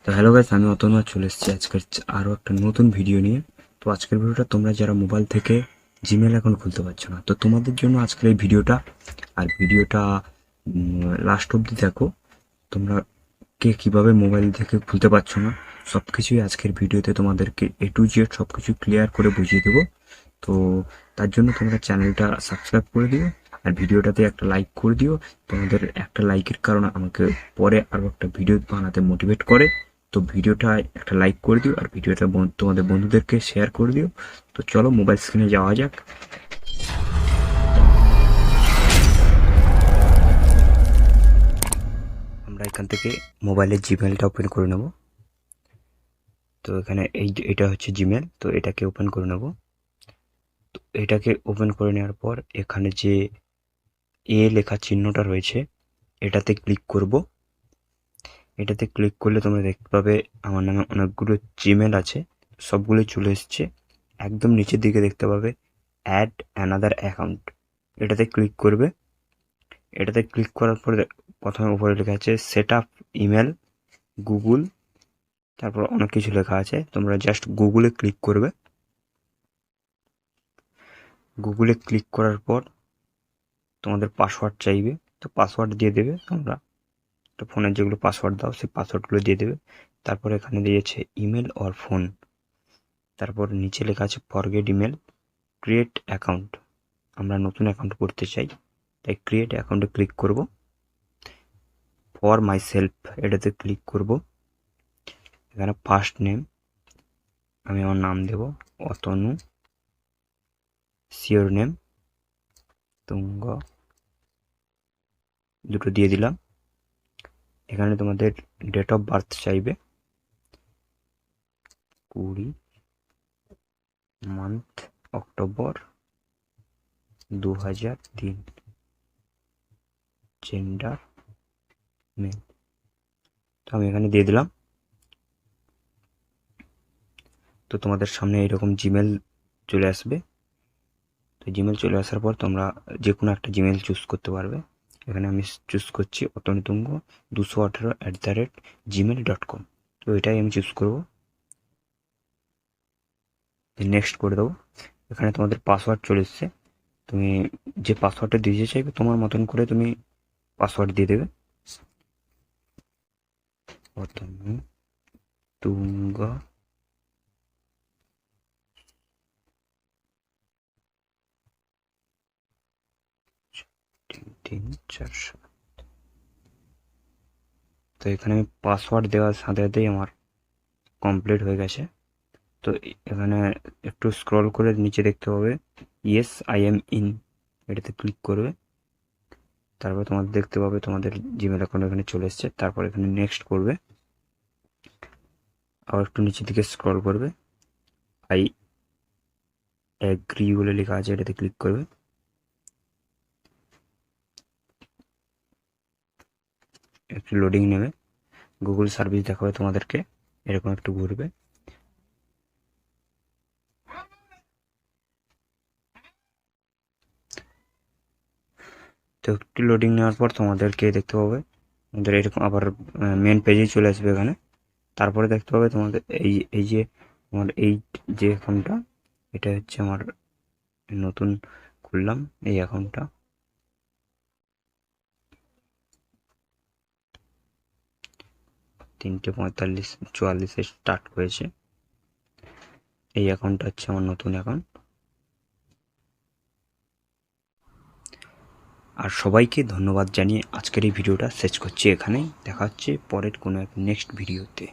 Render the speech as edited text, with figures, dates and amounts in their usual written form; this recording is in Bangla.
তো হ্যালো গাইস, আমি অতনুয়া চলে এসেছি আজকের আরও একটা নতুন ভিডিও নিয়ে। তো আজকের ভিডিওটা তোমরা যারা মোবাইল থেকে জিমেল অ্যাকাউন্ট খুলতে পারছো না, তো তোমাদের জন্য আজকের এই ভিডিওটা। আর ভিডিওটা লাস্ট অবধি দেখো। তোমরা কে কীভাবে মোবাইল থেকে খুলতে পারছো না সব কিছুই আজকের ভিডিওতে তোমাদেরকে A to Z সব কিছু ক্লিয়ার করে বুঝিয়ে দেবো। তো তার জন্য তোমরা চ্যানেলটা সাবস্ক্রাইব করে দিও আর ভিডিওটাতে একটা লাইক করে দিও। তোমাদের একটা লাইকের কারণে আমাকে পরে আরও একটা ভিডিও বানাতে মোটিভেট করে। তো ভিডিওটা একটা লাইক করে দিও আর ভিডিওটা তোমাদের বন্ধুদেরকে শেয়ার করে দিও। তো চলো মোবাইল স্ক্রিনে যাওয়া যাক। আমরা এখান থেকে মোবাইলের জিমেলটা ওপেন করে নেব। তো এখানে এটা হচ্ছে জিমেল, তো এটাকে ওপেন করে নেব। তো এটাকে ওপেন করে নেওয়ার পর এখানে যে লেখা চিহ্নটা রয়েছে এটাতে ক্লিক করব। এটাতে ক্লিক করলে তোমরা দেখতে পাবে আমার নামে অনেকগুলো জিমেল আছে, সবগুলোই চলে এসছে। একদম নিচের দিকে দেখতে পাবে অ্যাড অ্যানাদার অ্যাকাউন্ট, এটাতে ক্লিক করবে। এটাতে ক্লিক করার পরে প্রথমে উপরে লেখা আছে সেট আপ ইমেল গুগল, তারপর অনেক কিছু লেখা আছে। তোমরা জাস্ট গুগলে ক্লিক করবে। গুগলে ক্লিক করার পর তোমাদের পাসওয়ার্ড চাইবে, তো পাসওয়ার্ড দিয়ে দেবে। তোমরা তো ফোনের যেগুলো পাসওয়ার্ড দাও সেই পাসওয়ার্ডগুলো দিয়ে দেবে। তারপর এখানে দিয়েছে ইমেল অর ফোন, তারপর নিচে লেখা আছে ফরগেট ইমেল ক্রিয়েট অ্যাকাউন্ট। আমরা নতুন অ্যাকাউন্ট করতে চাই, তাই ক্রিয়েট অ্যাকাউন্টে ক্লিক করব। ফর মাই সেলফ এটাতে ক্লিক করব। এখানে ফার্স্ট নেম আমি আমার নাম দেব অতনু, শিওর নেম তুঙ্গ, দুটো দিয়ে দিলাম। এখানে তোমাদের ডেট অফ বার্থ চাইবে 20 মান্থ অক্টোবর 2003, জেন্ডার মেল, তো আমি এখানে দিয়ে দিলাম। তো তোমাদের সামনে এরকম জিমেল চলে আসবে। তো জিমেল চলে আসার পর তোমরা যে কোনো একটা জিমেল চুজ করতে পারবে। এখানে আমি চুজ করছি অতনুতুঙ্গ 218@gmail.com। তো এটাই আমি চুজ করব, নেক্সট করে দেবো। এখানে তোমাদের পাসওয়ার্ড চলে এসছে। তুমি যে পাসওয়ার্ডটা দিতে চাইবে তোমার মতন করে তুমি পাসওয়ার্ড দিয়ে দেবে। অতনুতুঙ্গ 347। তো এখানে আমি পাসওয়ার্ড দেওয়ার সাথে সাথেই আমার কমপ্লিট হয়ে গেছে। তো এখানে একটু স্ক্রল করে নিচে দেখতে পাবে ইয়েস আই এম ইন, এটাতে ক্লিক করবে। তারপর তোমাদের দেখতে পাবে তোমাদের জিমেল অ্যাকাউন্ট এখানে চলে এসছে। তারপর এখানে নেক্সট করবে, আবার একটু নিচের দিকে স্ক্রল করবে, আই অ্যাগ্রি বলে লেখা আছে, এটাতে ক্লিক করবে। একটু লোডিং নেবে, গুগল সার্ভিস দেখাবে তোমাদেরকে, এরকম একটু ঘুরবে। তো একটু লোডিং নেওয়ার পর তোমাদেরকে দেখতে পাবে তোমাদের এরকম আবার মেন পেজেই চলে আসবে এখানে। তারপরে দেখতে পাবে তোমাদের এই যে আমার এই যে অ্যাকাউন্টটা, এটা হচ্ছে আমার নতুন খুললাম এই অ্যাকাউন্টটা। 3:45-44 স্টার্ট হয়েছে। এই অ্যাকাউন্টটা হচ্ছে আমার নতুন অ্যাকাউন্ট। আর সবাইকে ধন্যবাদ জানিয়ে আজকের এই ভিডিওটা শেষ করছি এখানেই। দেখা হচ্ছে পরের কোনো এক নেক্সট ভিডিওতে।